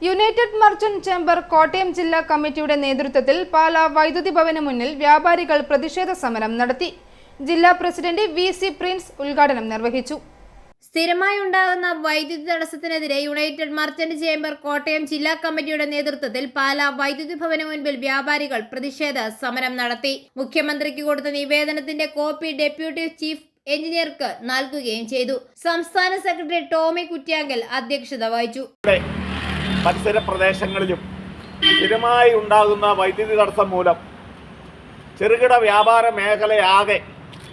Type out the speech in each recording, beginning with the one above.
United merchant chamber Kottayam ജില്ലാ കമ്മിറ്റിയുടെ നേതൃത്വത്തിൽ പാലാ വൈദ്യുതി ഭവന് മുന്നിൽ വ്യാപാരികൾ പ്രതിഷേധ സമരം നടത്തി. ജില്ലാ പ്രസിഡന്റ് വി.സി. പ്രിൻസ് ഉദ്ഘാടനം നിർവഹിച്ചു. സ്ഥിരമായി ഉണ്ടാകുന്ന വൈദ്യുതി തടസ്സത്തിനെതിരെ യുണൈറ്റഡ് മർച്ചന്റ് ചേംബർ കോട്ടയം ജില്ലാ കമ്മിറ്റിയുടെ നേതൃത്വത്തിൽ പാലാ വൈദ്യുതി ഭവന് മുൻപിൽ വ്യാപാരികൾ പ്രതിഷേധ സമരം നടത്തി. മുഖ്യമന്ത്രിക്ക് കൊടുത്ത നിവേദനത്തിന്റെ കോപ്പി ഡെപ്യൂട്ടി ചീഫ് എഞ്ചിനീയർക്ക് നൽകുകയും ചെയ്തു. സംസ്ഥാന സെക്രട്ടറി ടോമി കുറ്റ്യാങ്കൽ അധ്യക്ഷത വഹിച്ചു. പരിസര പ്രദേശങ്ങളിലും സ്ഥിരമായി ഉണ്ടാകുന്ന വൈദ്യുതി തടസ്സം മൂലം ചെറുകിട വ്യാപാര മേഖലയാകെ,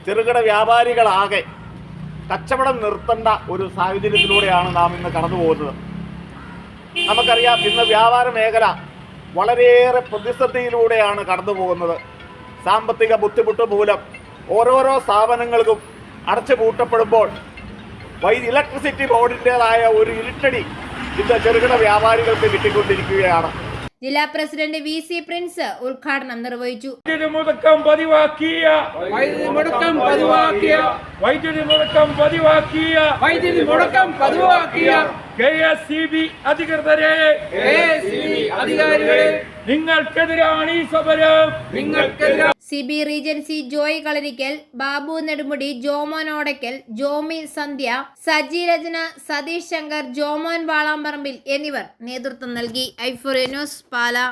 ചെറുകിട വ്യാപാരികളാകെ കച്ചവടം നിർത്തേണ്ട ഒരു സാഹചര്യത്തിലൂടെയാണ് നാം ഇന്ന് കടന്നു പോകുന്നത്. നമുക്കറിയാം, ഇന്ന് വ്യാപാര മേഖല വളരെയേറെ പ്രതിസന്ധിയിലൂടെയാണ് കടന്നു പോകുന്നത്. സാമ്പത്തിക ബുദ്ധിമുട്ട് മൂലം ഓരോരോ സ്ഥാപനങ്ങൾക്കും അടച്ചുപൂട്ടപ്പെടുമ്പോൾ ഇലക്ട്രിസിറ്റി ബോർഡിൻ്റെതായ ഒരു ഇരുട്ടടി ഇന്ന് ചെറുകിട വ്യാപാരികൾക്ക് കിട്ടിക്കൊണ്ടിരിക്കുകയാണ്. ജില്ലാ പ്രസിഡന്റ് വി.സി. പ്രിൻസ് ഉദ്ഘാടനം നിർവഹിച്ചു. വൈദ്യുതി മുടക്കം പതിവാക്കിയ KSEB അധികൃതരെ, നിങ്ങൾക്കെതിരാണ് ഈ സമരം. CB റീജൻസി ജോയ് കളരിക്കൽ, ബാബു നെടുമുടി, ജോമോൻ ഓടയ്ക്കൽ, ജോമി സന്ധ്യ, സജി രചന, സതീഷ് ശങ്കർ, ജോമോൻ വാളാമ്പറമ്പിൽ എന്നിവർ നേതൃത്വം നൽകി. ഐഫോറിയ ന്യൂസ്, പാലാ.